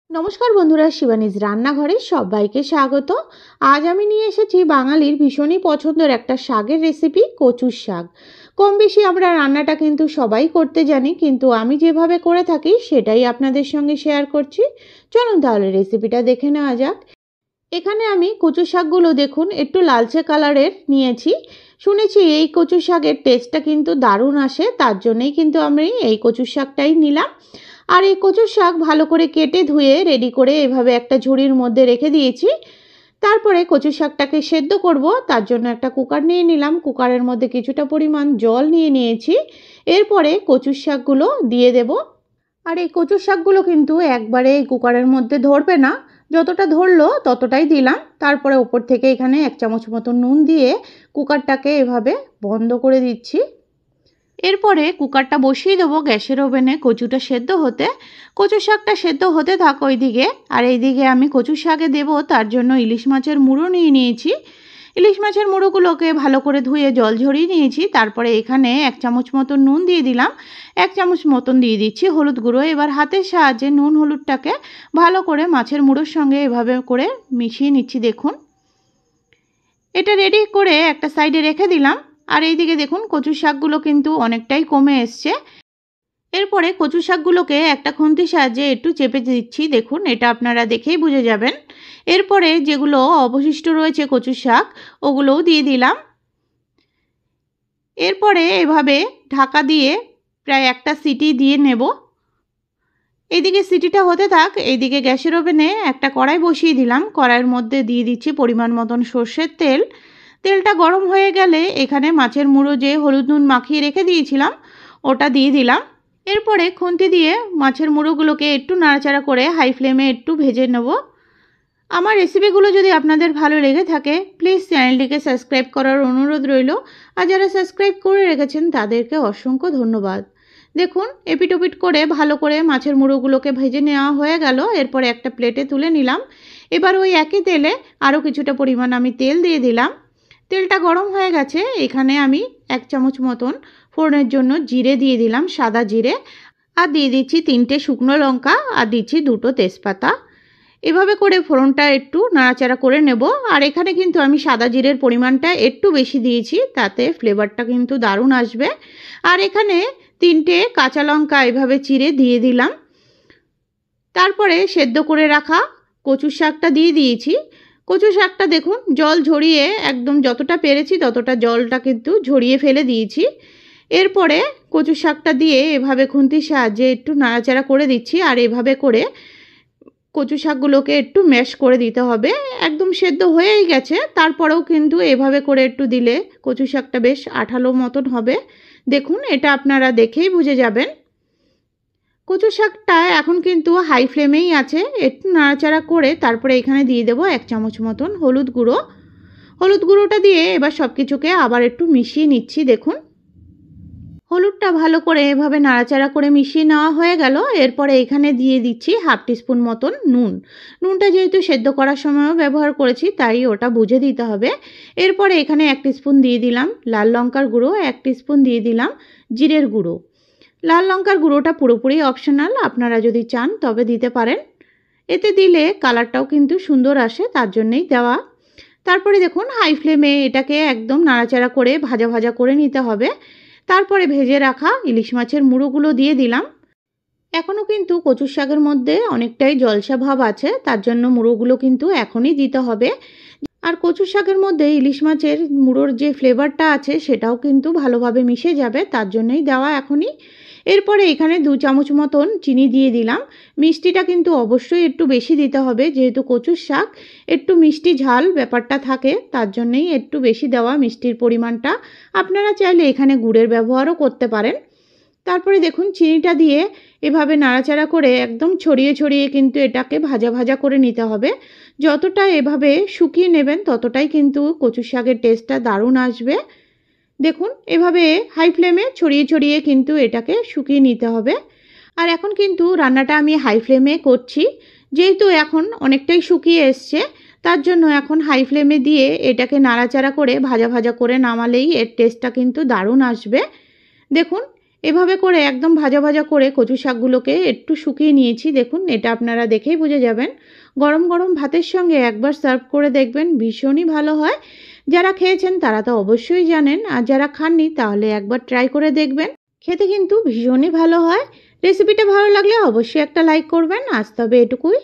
নমস্কার বন্ধুরা, শিবানীজ রান্নাঘরে সবাইকে স্বাগত। আজ আমি নিয়ে এসেছি বাঙালির ভীষণই পছন্দের একটা শাকের রেসিপি, কচুর শাক। কম বেশি আমরা রান্নাটা কিন্তু সবাই করতে জানি, কিন্তু আমি যেভাবে করে থাকি সেটাই আপনাদের সঙ্গে শেয়ার করছি। চলুন তাহলে রেসিপিটা দেখে নেওয়া যাক। এখানে আমি কচু শাকগুলো দেখুন একটু লালচে কালারের নিয়েছি। শুনেছি এই কচু শাকের টেস্টটা কিন্তু দারুণ আসে, তার জন্যই কিন্তু আমি এই কচু শাকটাই নিলাম। আর এই কচু শাক ভালো করে কেটে ধুয়ে রেডি করে এভাবে একটা ঝুড়ির মধ্যে রেখে দিয়েছি। তারপরে কচু শাকটাকে সেদ্ধ করব, তার জন্য একটা কুকার নিয়ে নিলাম। কুকারের মধ্যে কিছুটা পরিমাণ জল নিয়ে নিয়েছি। এরপরে কচু শাকগুলো দিয়ে দেব। আর এই কচু শাকগুলো কিন্তু একবারে এই কুকারের মধ্যে ধরবে না, যতটা ধরলো ততটাই দিলাম। তারপরে ওপর থেকে এখানে 1 চামচ মতো নুন দিয়ে কুকারটাকে এভাবে বন্ধ করে দিচ্ছি। এরপরে কুকারটা বসিয়ে দেবো গ্যাসের ওভেনে কচুটা সেদ্ধ হতে। কচু শাকটা সেদ্ধ হতে থাক ওইদিকে। আর এইদিকে আমি কচু শাকে দেবো তার জন্য ইলিশ মাছের মুড়ো নিয়ে নিয়েছি। ইলিশ মাছের মুড়োগুলোকে ভালো করে ধুয়ে জল ঝরিয়ে নিয়েছি। তারপরে এখানে 1 চামচ মতন নুন দিয়ে দিলাম, 1 চামচ মতন দিয়ে দিচ্ছি হলুদ গুঁড়ো। এবার হাতের সাহায্যে নুন হলুদটাকে ভালো করে মাছের মুড়োর সঙ্গে এভাবে করে মিশিয়ে নিচ্ছি। দেখুন, এটা রেডি করে একটা সাইডে রেখে দিলাম। আর এইদিকে দেখুন কচু শাকগুলো কিন্তু অনেকটাই কমে এসছে। এরপরে কচু শাকগুলোকে একটা খুন্তির সাহায্যে একটু চেপে দিচ্ছি। দেখুন, এটা আপনারা দেখেই বুঝে যাবেন। এরপরে যেগুলো অবশিষ্ট রয়েছে কচু শাক, ওগুলোও দিয়ে দিলাম। এরপরে এভাবে ঢাকা দিয়ে প্রায় একটা সিটি দিয়ে নেব। এইদিকে সিটিটা হতে থাক। এইদিকে গ্যাসের ওভেনে একটা কড়াই বসিয়ে দিলাম। কড়াইয়ের মধ্যে দিয়ে দিচ্ছি পরিমাণ মতন সর্ষের তেল। তেলটা গরম হয়ে গেলে এখানে মাছের মুড়ো যে হলুদ নুন মাখিয়ে রেখে দিয়েছিলাম ওটা দিয়ে দিলাম। এরপরে খুন্তি দিয়ে মাছের মুড়োগুলোকে একটু নাড়াচাড়া করে হাই ফ্লেমে একটু ভেজে নেব। আমার রেসিপিগুলো যদি আপনাদের ভালো লেগে থাকে প্লিজ চ্যানেলটিকে সাবস্ক্রাইব করার অনুরোধ রইল। আর যারা সাবস্ক্রাইব করে রেখেছেন তাদেরকে অসংখ্য ধন্যবাদ। দেখুন, এপিট ওপিট করে ভালো করে মাছের মুড়োগুলোকে ভেজে নেওয়া হয়ে গেল। এরপরে একটা প্লেটে তুলে নিলাম। এবার ওই একই তেলে আরও কিছুটা পরিমাণ আমি তেল দিয়ে দিলাম। তেলটা গরম হয়ে গেছে। এখানে আমি 1 চামচ মতন ফোড়নের জন্য জিরে দিয়ে দিলাম, সাদা জিরে। আর দিয়ে দিচ্ছি 3টে শুকনো লঙ্কা, আর দিচ্ছি 2টো তেজপাতা। এভাবে করে ফোড়নটা একটু নাড়াচাড়া করে নেব। আর এখানে কিন্তু আমি সাদা জিরের পরিমাণটা একটু বেশি দিয়েছি, তাতে ফ্লেভারটা কিন্তু দারুণ আসবে। আর এখানে 3টে কাঁচা লঙ্কা এভাবে চিড়ে দিয়ে দিলাম। তারপরে সেদ্ধ করে রাখা কচু শাকটা দিয়ে দিয়েছি। কচু শাকটা দেখুন জল ঝরিয়ে একদম যতটা পেরেছি ততটা জলটা কিন্তু ঝরিয়ে ফেলে দিয়েছি। এরপরে কচু শাকটা দিয়ে এভাবে খুন্তির সাহায্যে একটু নাড়াচাড়া করে দিচ্ছি। আর এভাবে করে কচু শাকগুলোকে একটু ম্যাশ করে দিতে হবে। একদম সেদ্ধ হয়েই গেছে, তারপরেও কিন্তু এভাবে করে একটু দিলে কচু শাকটা বেশ আঠালো মতন হবে। দেখুন, এটা আপনারা দেখেই বুঝে যাবেন। কচু শাকটা এখন কিন্তু হাই ফ্লেমেই আছে। একটু নাড়াচাড়া করে তারপরে এখানে দিয়ে দেবো 1 চামচ মতন হলুদ গুঁড়ো। হলুদ গুঁড়োটা দিয়ে এবার সব কিছুকে আবার একটু মিশিয়ে নিচ্ছি। দেখুন, হলুদটা ভালো করে এভাবে নাড়াচাড়া করে মিশিয়ে নেওয়া হয়ে গেল। এরপরে এখানে দিয়ে দিচ্ছি 1/2 টিস্পুন মতন নুন। নুনটা যেহেতু সেদ্ধ করার সময়ও ব্যবহার করেছি তাই ওটা বুঝে দিতে হবে। এরপরে এখানে 1 টিস্পুন দিয়ে দিলাম লাল লঙ্কার গুঁড়ো, 1 টিস্পুন দিয়ে দিলাম জিরের গুঁড়ো। লাল লঙ্কার গুঁড়োটা পুরোপুরি অপশনাল, আপনারা যদি চান তবে দিতে পারেন। এতে দিলে কালারটাও কিন্তু সুন্দর আসে, তার জন্যই দেওয়া। তারপরে দেখুন হাই ফ্লেমে এটাকে একদম নাড়াচাড়া করে ভাজা ভাজা করে নিতে হবে। তারপরে ভেজে রাখা ইলিশ মাছের মুড়োগুলো দিয়ে দিলাম। এখনও কিন্তু কচু শাকের মধ্যে অনেকটাই জলসা ভাব আছে, তার জন্য মুড়োগুলো কিন্তু এখনই দিতে হবে। আর কচু শাকের মধ্যে ইলিশ মাছের মুড়োর যে ফ্লেভারটা আছে সেটাও কিন্তু ভালোভাবে মিশে যাবে, তার জন্যই দেওয়া এখনই। এরপরে এখানে 2 চামচ মতন চিনি দিয়ে দিলাম। মিষ্টিটা কিন্তু অবশ্যই একটু বেশি দিতে হবে, যেহেতু কচুর শাক একটু মিষ্টি ঝাল ব্যাপারটা থাকে, তার জন্যই একটু বেশি দেওয়া মিষ্টির পরিমাণটা। আপনারা চাইলে এখানে গুড়ের ব্যবহারও করতে পারেন। তারপরে দেখুন চিনিটা দিয়ে এভাবে নাড়াচাড়া করে একদম ছড়িয়ে ছড়িয়ে কিন্তু এটাকে ভাজা ভাজা করে নিতে হবে। যতটা এভাবে শুকিয়ে নেবেন ততটাই কিন্তু কচু শাকের টেস্টটা দারুণ আসবে। দেখুন, এভাবে হাই ফ্লেমে ছড়িয়ে ছড়িয়ে কিন্তু এটাকে শুকিয়ে নিতে হবে। আর এখন কিন্তু রান্নাটা আমি হাই ফ্লেমে করছি, যেহেতু এখন অনেকটাই শুকিয়ে এসছে, তার জন্য এখন হাই ফ্লেমে দিয়ে এটাকে নাড়াচাড়া করে ভাজা ভাজা করে নামালেই এর টেস্টটা কিন্তু দারুণ আসবে। দেখুন, এভাবে করে একদম ভাজা ভাজা করে কচু শাকগুলোকে একটু শুকিয়ে নিয়েছি। দেখুন, এটা আপনারা দেখেই বুঝে যাবেন। গরম গরম ভাতের সঙ্গে একবার সার্ভ করে দেখবেন, ভীষণই ভালো হয়। যারা খেয়েছেন তারা তো অবশ্যই জানেন, আর যারা খাননি তাহলে একবার ট্রাই করে দেখবেন। খেতে কিন্তু ভীষণই ভালো হয়। রেসিপিটা ভালো লাগলে অবশ্যই একটা লাইক করবেন। আজ তবে এটুকুই।